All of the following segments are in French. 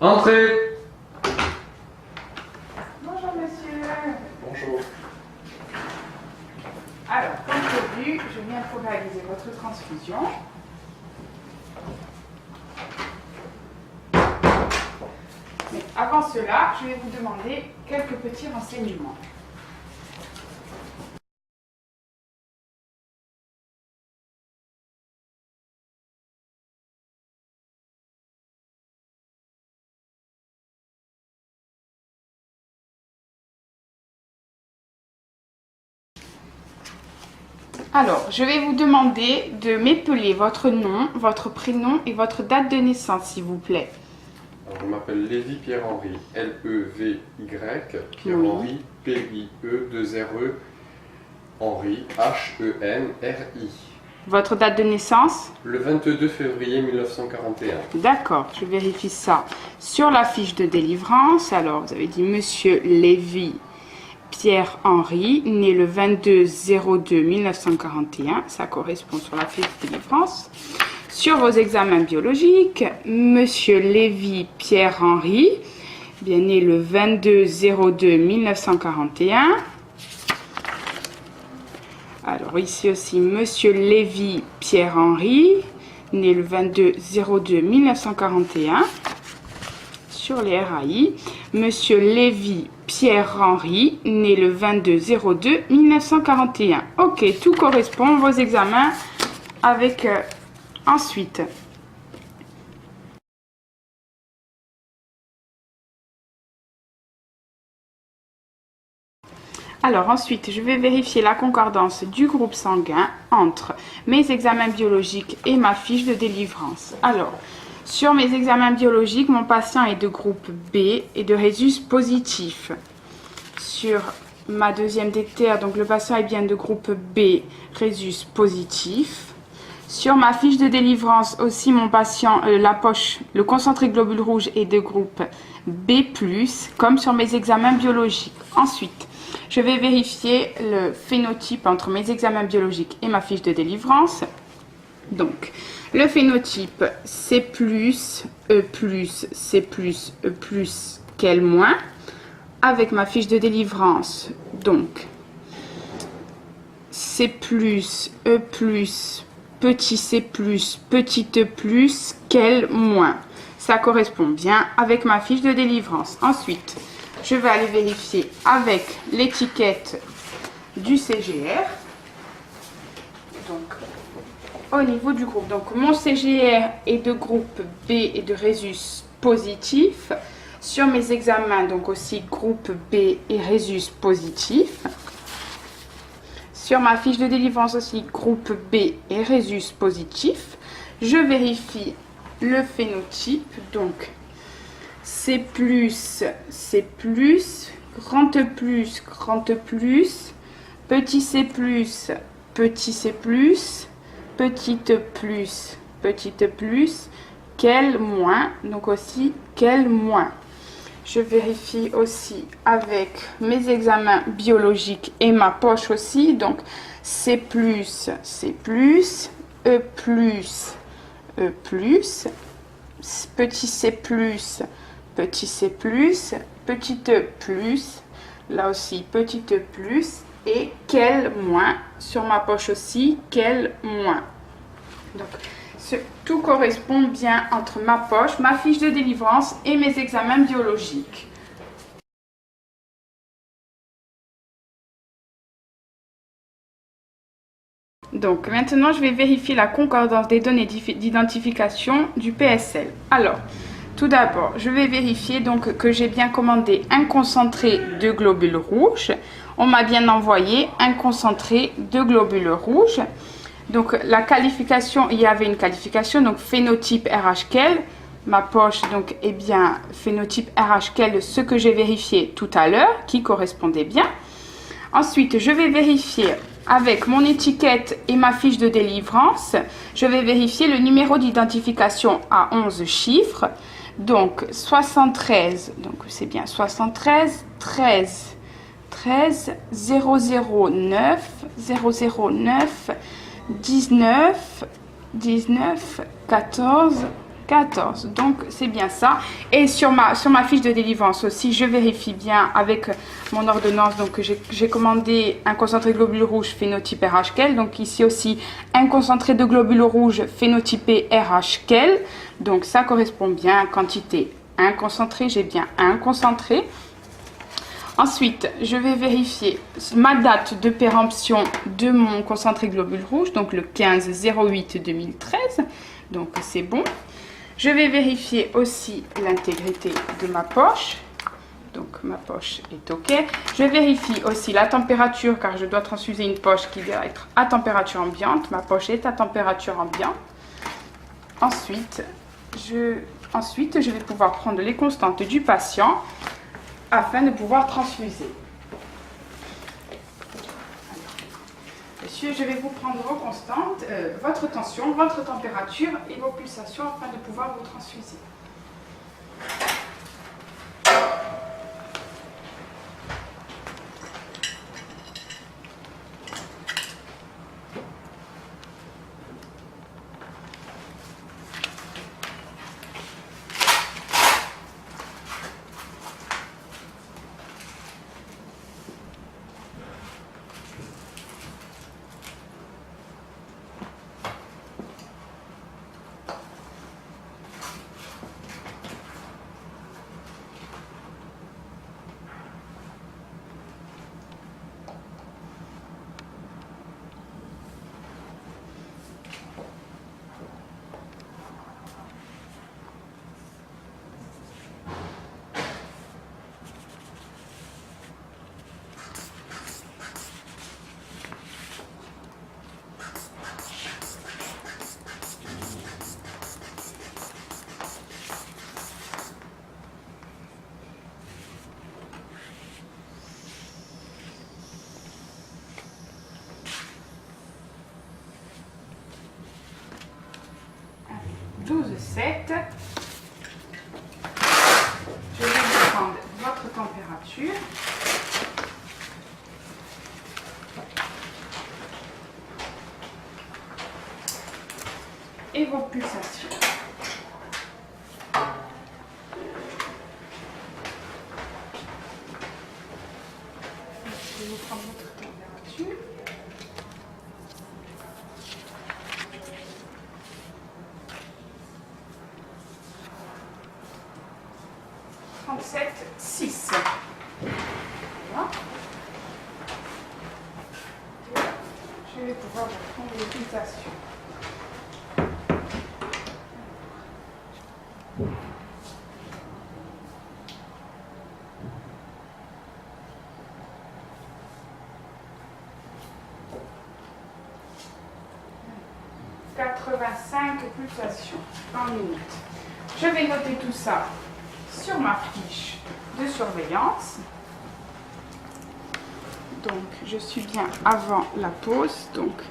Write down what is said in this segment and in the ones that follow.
Entrez. Bonjour monsieur. Bonjour. Alors, comme prévu, je viens pour réaliser votre transfusion. Mais avant cela, je vais vous demander quelques petits renseignements. Alors, je vais vous demander de m'épeler votre nom, votre prénom et votre date de naissance, s'il vous plaît. Alors, je m'appelle Lévy Pierre-Henri, L-E-V-Y, Pierre-Henri, P-I-E, 2-R-E, Henri, H-E-N-R-I. Votre date de naissance? Le 22 février 1941. D'accord, je vérifie ça. Sur la fiche de délivrance, alors vous avez dit Monsieur Lévy Pierre-Henri, né le 22-02-1941, ça correspond sur la fiche de délivrance. Sur vos examens biologiques, Monsieur Lévy Pierre-Henri, bien né le 22-02-1941. Alors ici aussi, Monsieur Lévy Pierre-Henri, né le 22-02-1941. Sur les RAI, Monsieur Lévy Pierre-Henri, né le 22-02-1941. Ok, tout correspond, vos examens avec ensuite. Alors ensuite, je vais vérifier la concordance du groupe sanguin entre mes examens biologiques et ma fiche de délivrance. Alors, sur mes examens biologiques, mon patient est de groupe B et de rhésus positif. Sur ma deuxième détère, donc le patient est bien de groupe B, rhésus positif. Sur ma fiche de délivrance aussi, mon patient, la poche, le concentré globule rouge est de groupe B+, comme sur mes examens biologiques. Ensuite, je vais vérifier le phénotype entre mes examens biologiques et ma fiche de délivrance. Donc, le phénotype C+, E+, C+, E+, quel moins, avec ma fiche de délivrance. Donc, C+, E+, petit c+, petit e+, quel moins. Ça correspond bien avec ma fiche de délivrance. Ensuite, je vais aller vérifier avec l'étiquette du CGR. Donc, au niveau du groupe. Donc, mon CGR est de groupe B et de rhésus positif. Sur mes examens, donc aussi groupe B et rhésus positif. Sur ma fiche de délivrance aussi, groupe B et rhésus positif. Je vérifie le phénotype. Donc, C+, grand E+, grand E+, petit C+, petit C+, petit E+, petit E+, quel moins, donc aussi quel moins. Je vérifie aussi avec mes examens biologiques et ma poche aussi. Donc, C+, C+, E+, E+, petit C+, petit C+, petit E+, là aussi petit E+, et quel moins, sur ma poche aussi, quel moins. Donc, tout correspond bien entre ma poche, ma fiche de délivrance et mes examens biologiques. Donc maintenant, je vais vérifier la concordance des données d'identification du PSL. Alors, tout d'abord, je vais vérifier donc que j'ai bien commandé un concentré de globules rouges. On m'a bien envoyé un concentré de globules rouges. Donc la qualification, il y avait une qualification, donc phénotype RHKEL. Ma poche donc est bien phénotype RHKEL, ce que j'ai vérifié tout à l'heure, qui correspondait bien. Ensuite, je vais vérifier avec mon étiquette et ma fiche de délivrance, je vais vérifier le numéro d'identification à 11 chiffres. Donc 73, donc c'est bien 73 13 13 009 009 19 19 14 14. Donc c'est bien ça. Et sur ma fiche de délivrance aussi, je vérifie bien avec mon ordonnance. Donc j'ai commandé un concentré de globules rouges phénotype RHKL. Donc ici aussi un concentré de globules rouges phénotypé RHKL. Donc ça correspond bien. Quantité un concentré, j'ai bien un concentré. Ensuite, je vais vérifier ma date de péremption de mon concentré globule rouge, donc le 15/08/2013. Donc c'est bon. Je vais vérifier aussi l'intégrité de ma poche. Donc ma poche est OK. Je vérifie aussi la température car je dois transfuser une poche qui doit être à température ambiante. Ma poche est à température ambiante. Ensuite, je vais pouvoir prendre les constantes du patient afin de pouvoir transfuser. Monsieur, je vais vous prendre vos constantes, votre tension, votre température et vos pulsations afin de pouvoir vous transfuser. Je vais vous prendre votre température. Et vos pulsations. Je vais vous prendre votre température. Voilà. Je vais pouvoir vous prendre les pulsations. « 85 pulsations en minute. Je vais noter tout ça sur ma fiche de surveillance. Donc, je suis bien avant la pause. Donc,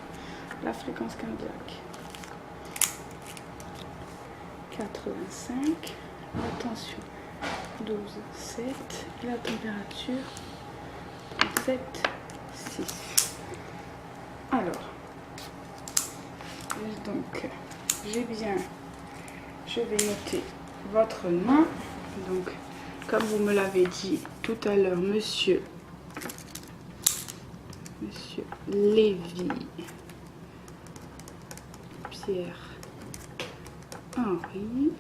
la fréquence cardiaque 85, la tension 12, 7, et la température 37, 6. Alors, donc, je vais noter votre nom. Donc, comme vous me l'avez dit tout à l'heure, monsieur Lévy Pierre Henri.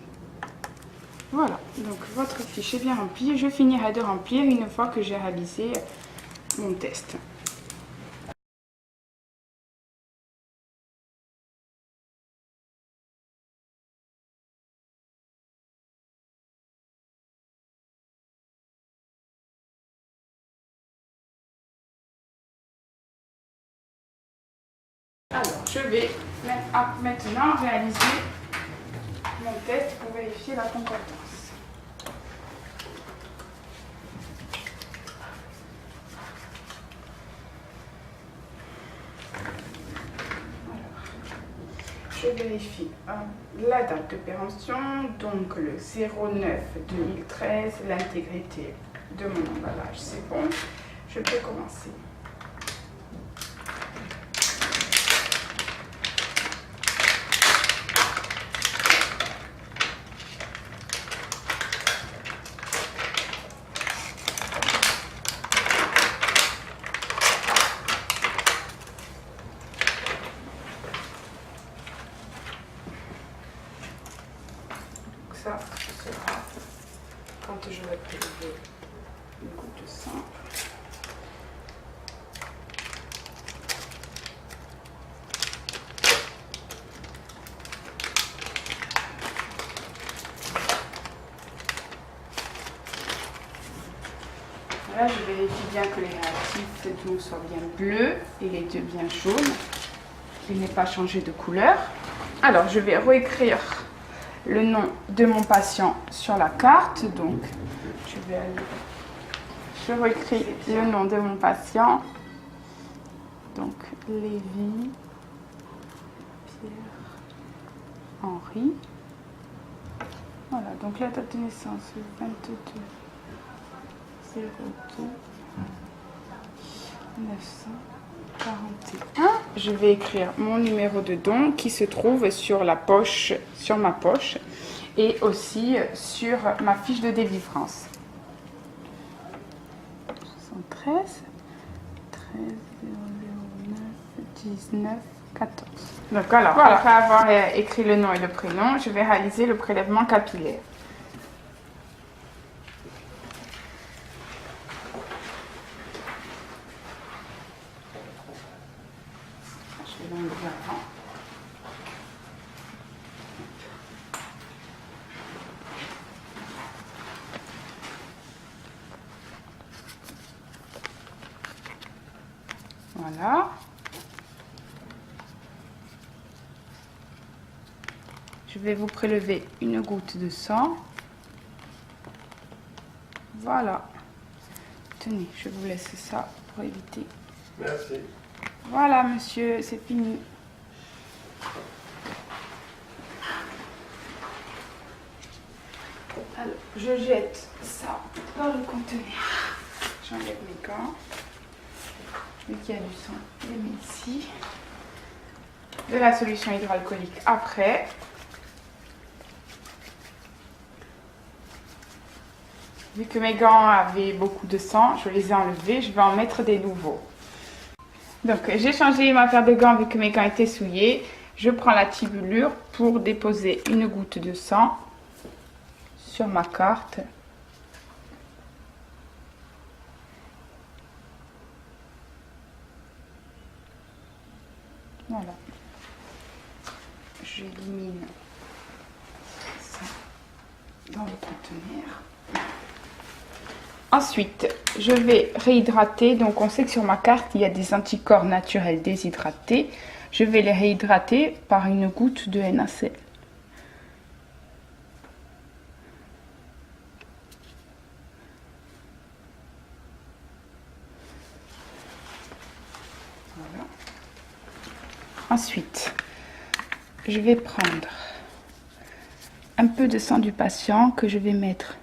Voilà, donc votre fiche est bien remplie. Je finirai de remplir une fois que j'ai réalisé mon test. Alors, je vais maintenant réaliser mon test pour vérifier la concordance. Alors, je vérifie la date de péremption, donc le 09/2013, l'intégrité de mon emballage, c'est bon. Je peux commencer. bien que les réactifs donc soient bien bleus et les deux bien jaunes, qu'il n'ait pas changé de couleur. Alors, je vais réécrire le nom de mon patient sur la carte. Donc, je réécris le nom de mon patient. Donc, Lévi Pierre-Henri. Voilà, donc la date de naissance, le 22/02/941. Je vais écrire mon numéro de don qui se trouve sur la poche, sur ma poche et aussi sur ma fiche de délivrance. 73 13 009 19 14. Donc alors, après avoir écrit le nom et le prénom, je vais réaliser le prélèvement capillaire. Je vais l'enlever avant. Voilà. Je vais vous prélever une goutte de sang. Voilà. Tenez, je vous laisse ça pour éviter. Merci. Voilà, monsieur, c'est fini. Alors, je jette ça dans le conteneur. J'enlève mes gants. Vu qu'il y a du sang, je les mets ici. De la solution hydroalcoolique après. Vu que mes gants avaient beaucoup de sang, je les ai enlevés. Je vais en mettre des nouveaux. Donc, j'ai changé ma paire de gants vu que mes gants étaient souillés. Je prends la tibulure pour déposer une goutte de sang sur ma carte. Voilà. J'élimine ça dans le conteneur. Ensuite, je vais réhydrater. Donc, on sait que sur ma carte, il y a des anticorps naturels déshydratés. Je vais les réhydrater par une goutte de NaCl. Voilà. Ensuite, je vais prendre un peu de sang du patient que je vais mettre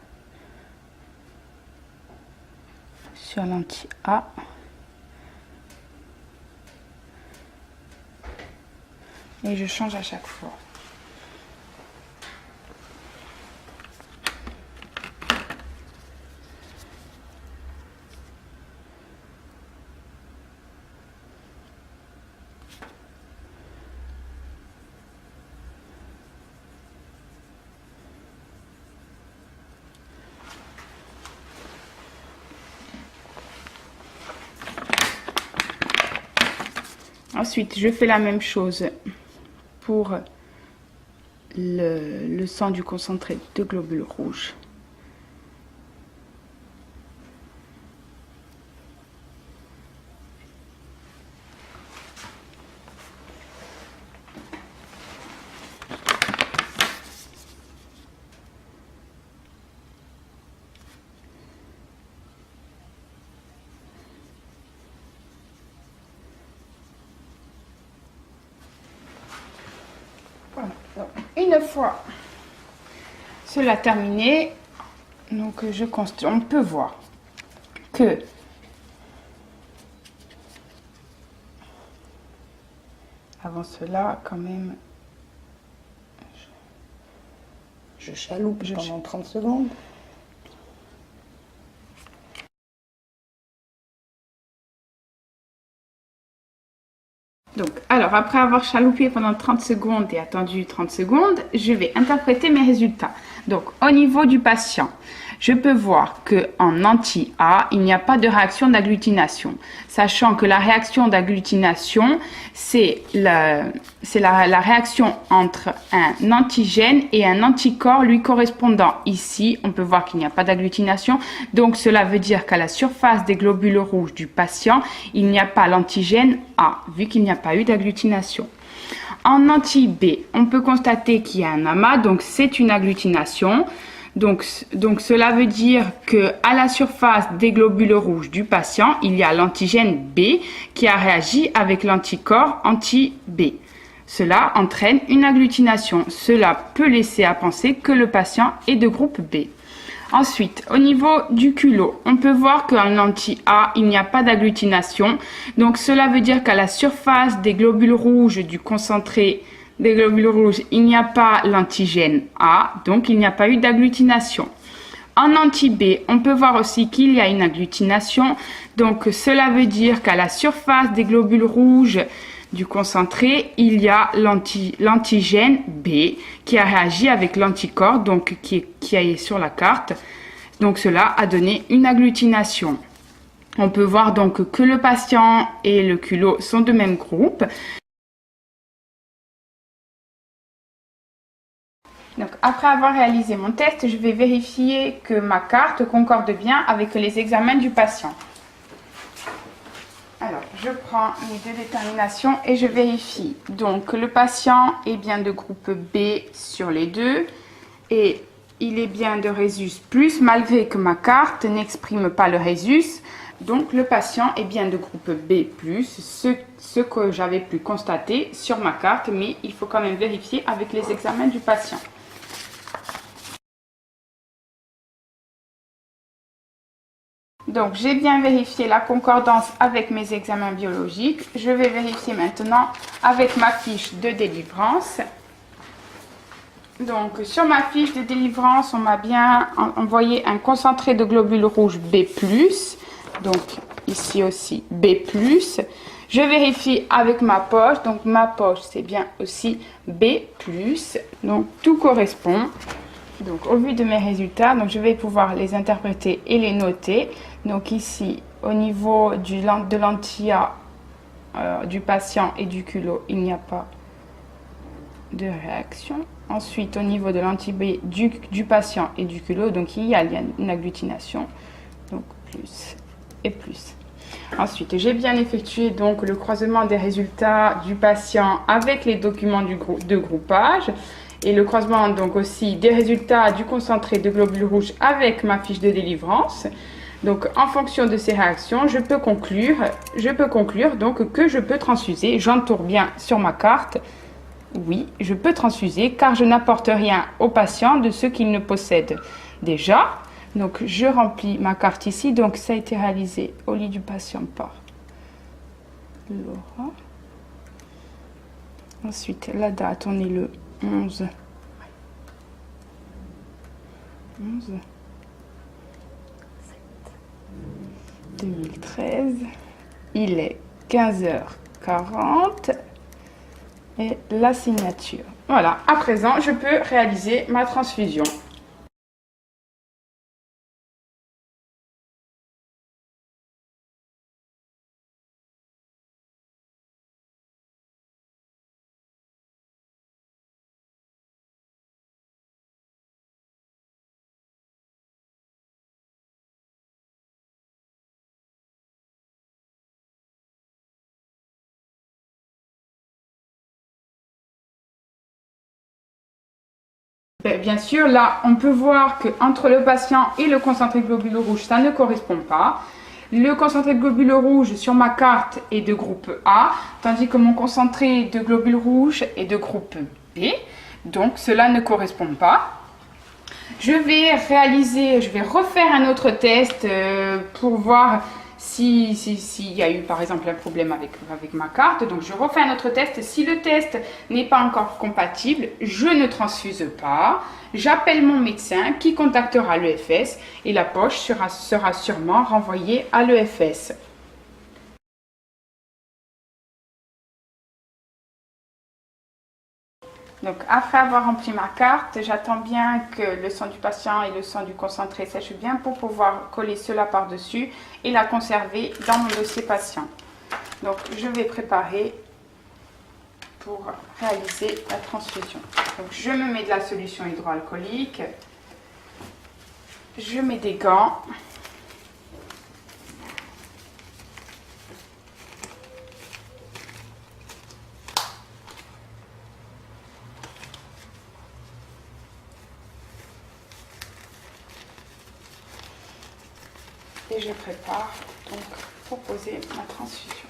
sur l'anti-A. Et je change à chaque fois. Ensuite, je fais la même chose pour le sang du concentré de globules rouges. Voilà. Donc, une fois cela terminé, donc on peut voir que avant cela, quand même, je chaloupe pendant 30 secondes. Donc, alors, après avoir chaloupé pendant 30 secondes et attendu 30 secondes, je vais interpréter mes résultats. Donc, au niveau du patient, je peux voir qu'en anti-A, il n'y a pas de réaction d'agglutination. Sachant que la réaction d'agglutination, c'est la réaction entre un antigène et un anticorps lui correspondant. Ici, on peut voir qu'il n'y a pas d'agglutination. Donc, cela veut dire qu'à la surface des globules rouges du patient, il n'y a pas l'antigène A, vu qu'il n'y a pas eu d'agglutination. En anti-B, on peut constater qu'il y a un amas, donc c'est une agglutination. Donc cela veut dire qu'à la surface des globules rouges du patient, il y a l'antigène B qui a réagi avec l'anticorps anti-B. Cela entraîne une agglutination. Cela peut laisser à penser que le patient est de groupe B. Ensuite, au niveau du culot, on peut voir qu'en anti-A, il n'y a pas d'agglutination. Donc, cela veut dire qu'à la surface des globules rouges du concentré des globules rouges, il n'y a pas l'antigène A. Donc, il n'y a pas eu d'agglutination. En anti-B, on peut voir aussi qu'il y a une agglutination. Donc, cela veut dire qu'à la surface des globules rouges du concentré, il y a l'antigène B qui a réagi avec l'anticorps, donc qui est sur la carte. Donc cela a donné une agglutination. On peut voir donc que le patient et le culot sont de même groupe. Donc après avoir réalisé mon test, je vais vérifier que ma carte concorde bien avec les examens du patient. Alors, je prends mes deux déterminations et je vérifie. Donc, le patient est bien de groupe B sur les deux et il est bien de Rhésus plus, malgré que ma carte n'exprime pas le Rhésus. Donc, le patient est bien de groupe B plus, ce que j'avais pu constater sur ma carte, mais il faut quand même vérifier avec les examens du patient. Donc, j'ai bien vérifié la concordance avec mes examens biologiques. Je vais vérifier maintenant avec ma fiche de délivrance. Donc, sur ma fiche de délivrance, on m'a bien envoyé un concentré de globules rouges B+. Donc, ici aussi B+. Je vérifie avec ma poche. Donc, ma poche, c'est bien aussi B+. Donc, tout correspond. Donc, au vu de mes résultats, donc je vais pouvoir les interpréter et les noter. Donc, ici, au niveau de l'anti-A du patient et du culot, il n'y a pas de réaction. Ensuite, au niveau de l'anti-B du patient et du culot, donc il y a une agglutination. Donc, plus et plus. Ensuite, j'ai bien effectué donc le croisement des résultats du patient avec les documents de groupage. Et le croisement donc aussi des résultats du concentré de globules rouges avec ma fiche de délivrance. Donc en fonction de ces réactions, je peux conclure donc que je peux transfuser. J'entoure bien sur ma carte. Oui, je peux transfuser car je n'apporte rien au patient de ce qu'il ne possède déjà. Donc je remplis ma carte ici. Donc ça a été réalisé au lit du patient par Laura. Ensuite la date, on est le 11 2013. Il est 15h40 et la signature. Voilà, à présent, je peux réaliser ma transfusion. Bien sûr, là, on peut voir qu'entre le patient et le concentré de globules rouges, ça ne correspond pas. Le concentré de globules rouges sur ma carte est de groupe A, tandis que mon concentré de globules rouges est de groupe B. Donc, cela ne correspond pas. Je vais refaire un autre test pour voir s'il y a eu par exemple un problème avec ma carte. Donc je refais un autre test. Si le test n'est pas encore compatible, je ne transfuse pas. J'appelle mon médecin qui contactera l'EFS et la poche sera sûrement renvoyée à l'EFS. Donc après avoir rempli ma carte, j'attends bien que le sang du patient et le sang du concentré sèchent bien pour pouvoir coller cela par-dessus et la conserver dans mon dossier patient. Donc je vais préparer pour réaliser la transfusion. Donc je me mets de la solution hydroalcoolique, je mets des gants. Et je prépare donc pour poser ma transfusion.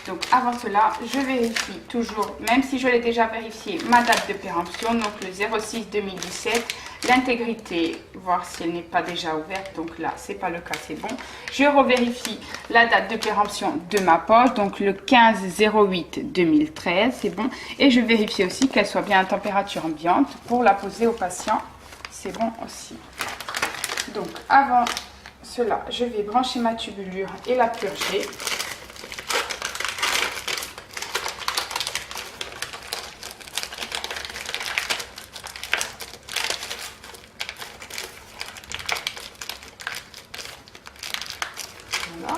Donc avant cela, je vérifie toujours, même si je l'ai déjà vérifié, ma date de péremption, donc le 06-2017, l'intégrité, voir si elle n'est pas déjà ouverte, donc là c'est pas le cas, c'est bon. Je revérifie la date de péremption de ma poche, donc le 15-08-2013, c'est bon. Et je vérifie aussi qu'elle soit bien à température ambiante pour la poser au patient, c'est bon aussi. Donc avant cela, je vais brancher ma tubulure et la purger. Voilà.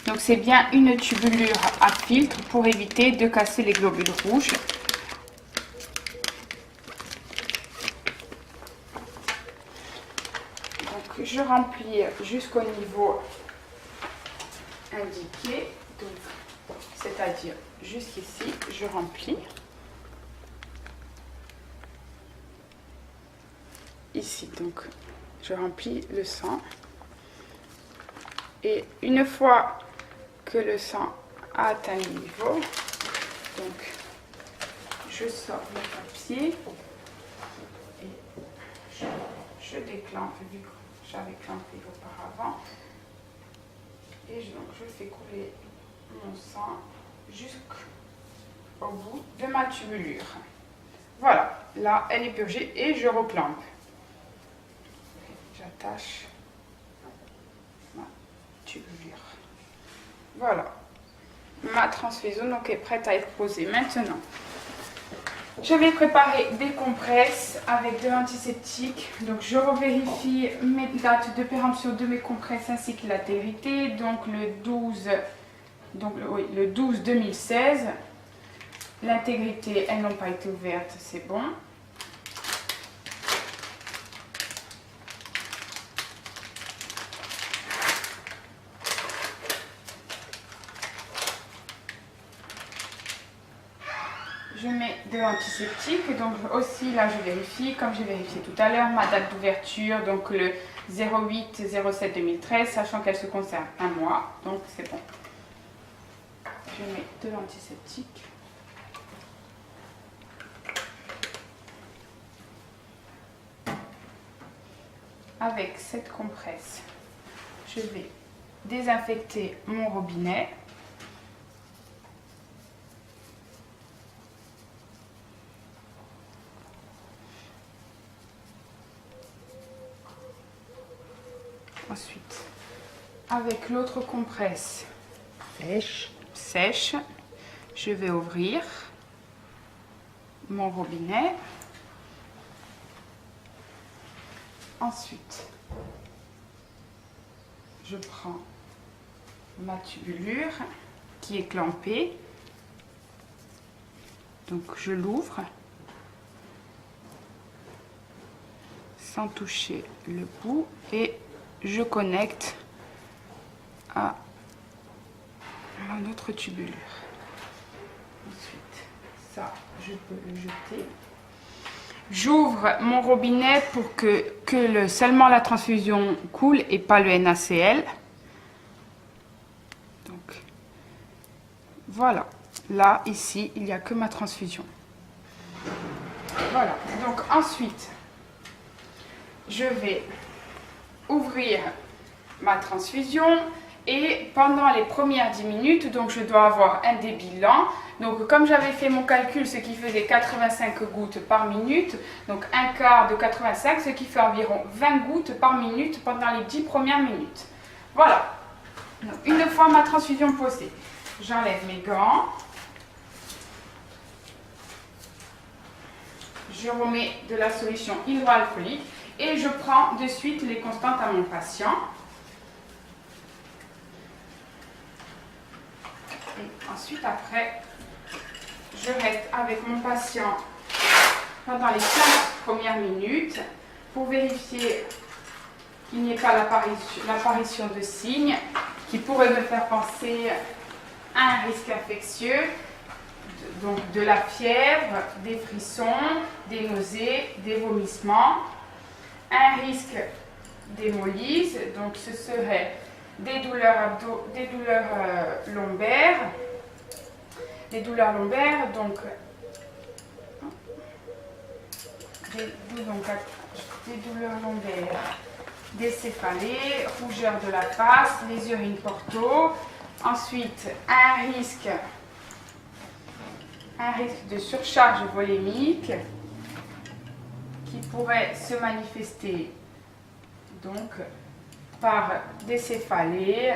Donc c'est bien une tubulure à filtre pour éviter de casser les globules rouges. Donc je remplis jusqu'au niveau indiqué, c'est-à-dire jusqu'ici, je remplis. Ici donc je remplis le sang. Et une fois que le sang a atteint le niveau, donc je sors le papier et je déclenche, vu que j'avais clampé auparavant, et donc je fais couler mon sang jusqu'au bout de ma tubulure. Voilà, là elle est purgée et je reclampe. J'attache ma tubulure. Voilà, ma transfusion donc est prête à être posée. Maintenant, je vais préparer des compresses avec de l'antiseptique. Donc je revérifie mes dates de péremption de mes compresses ainsi que l'intégrité. Donc le 12, le 12 2016. L'intégrité, elles n'ont pas été ouvertes, c'est bon. Je mets de l'antiseptique, donc aussi là je vérifie, comme j'ai vérifié tout à l'heure, ma date d'ouverture, donc le 08-07-2013, sachant qu'elle se conserve un mois, donc c'est bon. Je mets de l'antiseptique. Avec cette compresse, je vais désinfecter mon robinet. Ensuite, avec l'autre compresse sèche, je vais ouvrir mon robinet. Ensuite, je prends ma tubulure qui est clampée. Donc, je l'ouvre sans toucher le bout et je connecte à mon autre tubulure. Ensuite, ça, je peux le jeter. J'ouvre mon robinet pour que seulement la transfusion coule et pas le NaCl. Donc, voilà. Là, ici, il n'y a que ma transfusion. Voilà. Donc, ensuite, je vais ouvrir ma transfusion Et pendant les premières 10 minutes, donc je dois avoir un débit lent. Donc comme j'avais fait mon calcul, ce qui faisait 85 gouttes par minute, donc un quart de 85, ce qui fait environ 20 gouttes par minute pendant les 10 premières minutes. Voilà. Donc, une fois ma transfusion posée, j'enlève mes gants. Je remets de la solution hydroalcoolique et je prends de suite les constantes à mon patient. Et ensuite, après, je reste avec mon patient pendant les 15 premières minutes pour vérifier qu'il n'y ait pas l'apparition de signes qui pourraient me faire penser à un risque infectieux, donc de la fièvre, des frissons, des nausées, des vomissements, un risque d'hémolyse, donc ce serait des douleurs lombaires, donc des douleurs lombaires, des céphalées, rougeur de la face, les urines porto. Ensuite, un risque de surcharge volémique qui pourrait se manifester donc par des céphalées,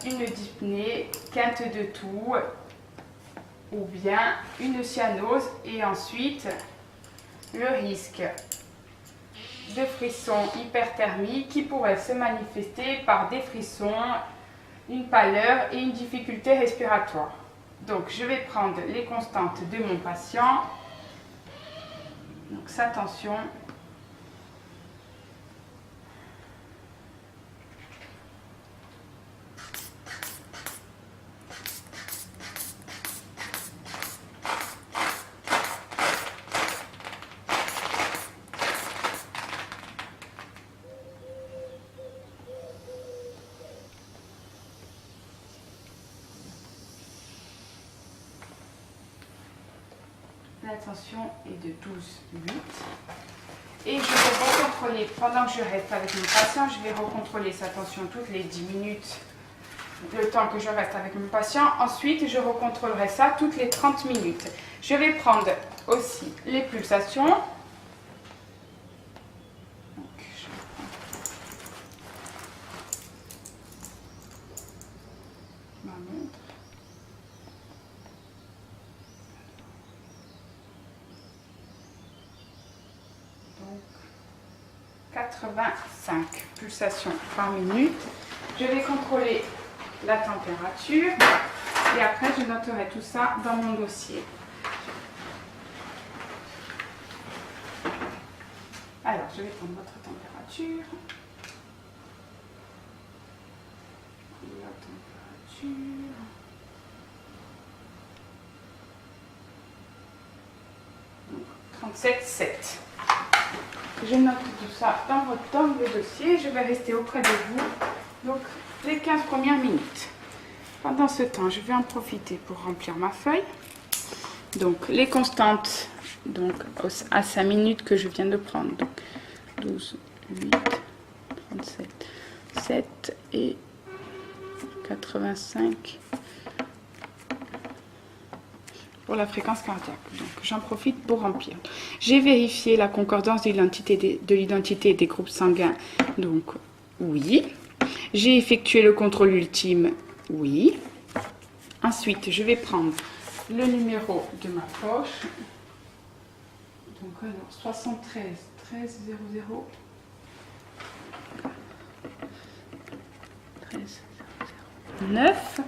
une dyspnée, quinte de toux ou bien une cyanose, et ensuite le risque de frissons hyperthermiques qui pourrait se manifester par des frissons, une pâleur et une difficulté respiratoire. Donc je vais prendre les constantes de mon patient. Donc sa tension. La tension est de 12,8. Et je vais recontrôler, pendant que je reste avec mon patient, je vais recontrôler sa tension toutes les 10 minutes, le temps que je reste avec mon patient. Ensuite, je recontrôlerai ça toutes les 30 minutes. Je vais prendre aussi les pulsations. Donc, je vais prendre ma montre. Donc 85 pulsations par minute. Je vais contrôler la température et après je noterai tout ça dans mon dossier. Alors je vais prendre votre température. La température. Donc 37,7. Je note tout ça dans le dossier. Je vais rester auprès de vous donc les 15 premières minutes. Pendant ce temps, je vais en profiter pour remplir ma feuille. Donc les constantes donc à 5 minutes que je viens de prendre. Donc 12, 8, 37, 7 et 85 pour la fréquence cardiaque. Donc j'en profite pour remplir. J'ai vérifié la concordance de l'identité des groupes sanguins. Donc oui. J'ai effectué le contrôle ultime. Oui. Ensuite, je vais prendre le numéro de ma poche. Donc alors 73 13 00 13 00 9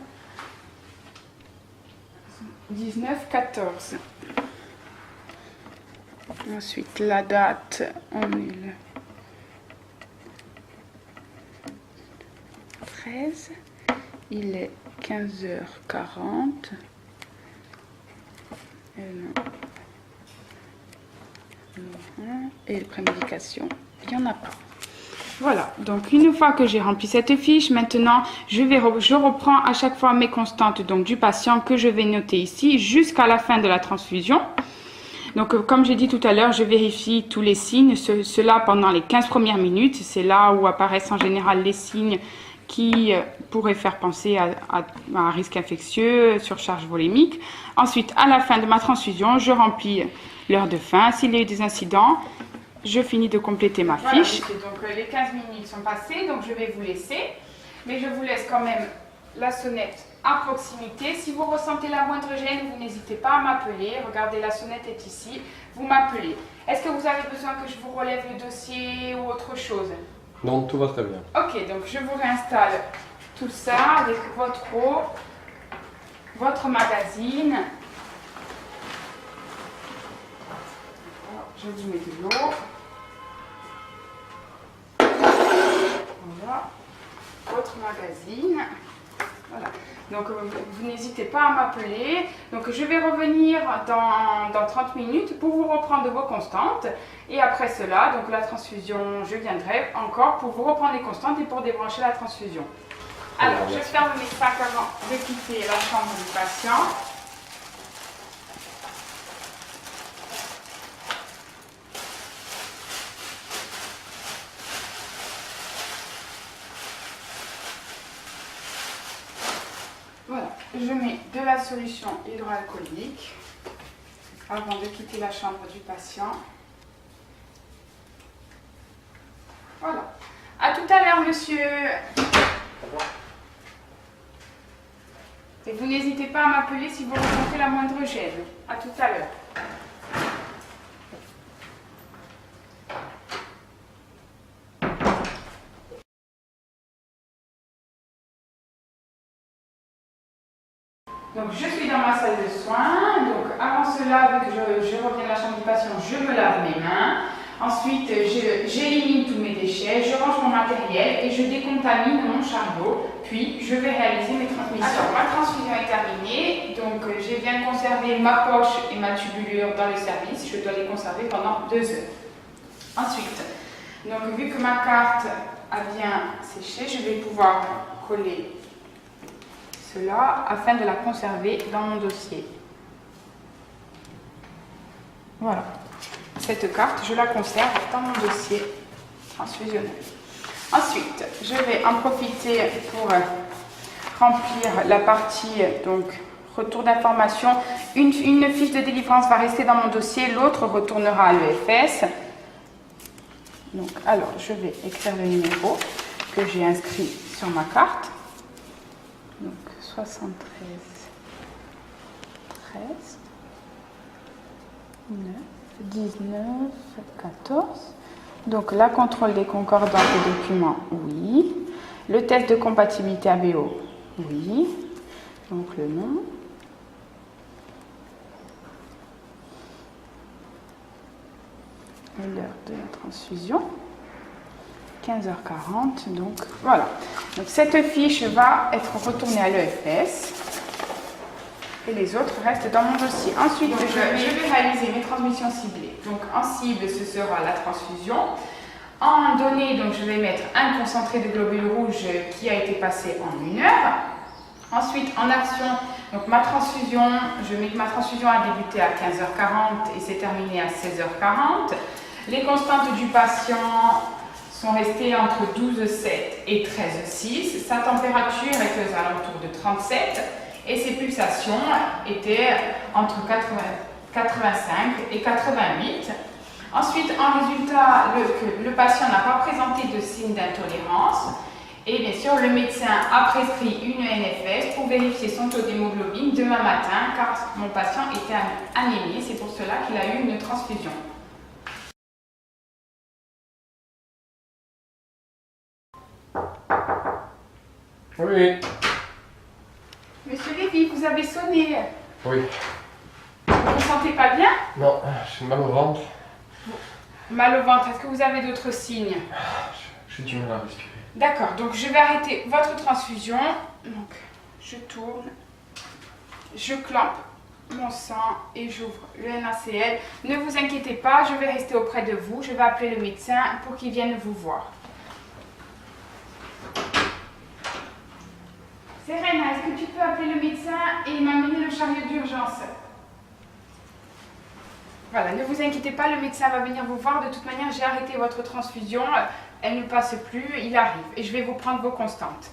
19 14. Ensuite la date, on est le 13, il est 15h40. Et le prémédication, il n'y en a pas. Voilà, donc une fois que j'ai rempli cette fiche, maintenant je reprends à chaque fois mes constantes donc, du patient que je vais noter ici jusqu'à la fin de la transfusion. Donc comme j'ai dit tout à l'heure, je vérifie tous les signes, cela pendant les 15 premières minutes. C'est là où apparaissent en général les signes qui pourrait faire penser à un risque infectieux, surcharge volémique. Ensuite, à la fin de ma transfusion, je remplis l'heure de fin. S'il y a eu des incidents, je finis de compléter ma fiche. Voilà, donc les 15 minutes sont passées, donc je vais vous laisser. Mais je vous laisse quand même la sonnette à proximité. Si vous ressentez la moindre gêne, vous n'hésitez pas à m'appeler. Regardez, la sonnette est ici. Vous m'appelez. Est-ce que vous avez besoin que je vous relève le dossier ou autre chose? Non, tout va très bien. Ok, donc je vous réinstalle tout ça avec votre eau, votre magazine. Alors, je vous mets de l'eau. Voilà, votre magazine. Voilà. Donc vous n'hésitez pas à m'appeler. Donc je vais revenir dans 30 minutes pour vous reprendre vos constantes. Et après cela, donc la transfusion, je viendrai encore pour vous reprendre les constantes et pour débrancher la transfusion. Alors, je ferme mes sacs avant de quitter la chambre du patient. Voilà, je mets de la solution hydroalcoolique avant de quitter la chambre du patient. Voilà. À tout à l'heure, monsieur. Et vous n'hésitez pas à m'appeler si vous ressentez la moindre gêne. À tout à l'heure. Donc je suis dans ma salle de soins. Donc avant cela, vu que je reviens de la chambre du patient, je me lave mes mains. Ensuite, j'élimine tous mes déchets, je range mon matériel et je décontamine mon chariot. Puis, je vais réaliser mes transmissions. Alors, ma transfusion est terminée. Donc, j'ai bien conservé ma poche et ma tubulure dans le service. Je dois les conserver pendant 2 heures. Ensuite, donc, vu que ma carte a bien séché, je vais pouvoir coller cela afin de la conserver dans mon dossier. Voilà. Cette carte, je la conserve dans mon dossier transfusionnel. Ensuite, je vais en profiter pour remplir la partie donc retour d'information. Une fiche de délivrance va rester dans mon dossier, l'autre retournera à l'EFS. Donc, alors, je vais écrire le numéro que j'ai inscrit sur ma carte. Donc, 73 13 9 19 14. Donc la contrôle des concordances des documents, oui. Le test de compatibilité ABO, oui. Donc le nom. Et l'heure de la transfusion. 15h40. Donc voilà. Donc cette fiche va être retournée à l'EFS. Et les autres restent dans mon dossier. Ensuite, donc, je vais réaliser mes transmissions ciblées. Donc, en cible, ce sera la transfusion. En données, donc, je vais mettre un concentré de globules rouges qui a été passé en 1 heure. Ensuite, en action, donc ma transfusion, je mets que ma transfusion a débuté à 15h40 et s'est terminée à 16h40. Les constantes du patient sont restées entre 12,7 et 13,6. Sa température est aux alentours de 37. Et ses pulsations étaient entre 85 et 88. Ensuite, en résultat, le patient n'a pas présenté de signe d'intolérance. Et bien sûr, le médecin a prescrit une NFS pour vérifier son taux d'hémoglobine demain matin, car mon patient était anémié. C'est pour cela qu'il a eu une transfusion. Oui. Monsieur Lévy, vous avez sonné. Oui. Vous ne vous sentez pas bien? Non, j'ai mal au ventre. Mal au ventre. Est-ce que vous avez d'autres signes? J'ai du mal à respirer. D'accord, donc je vais arrêter votre transfusion. Donc, je tourne, je clampe mon sang et j'ouvre le NaCl. Ne vous inquiétez pas, je vais rester auprès de vous. Je vais appeler le médecin pour qu'il vienne vous voir. Serena, est-ce que tu peux appeler le médecin et m'amener le chariot d'urgence? Voilà, ne vous inquiétez pas, le médecin va venir vous voir. De toute manière, j'ai arrêté votre transfusion. Elle ne passe plus, il arrive. Et je vais vous prendre vos constantes.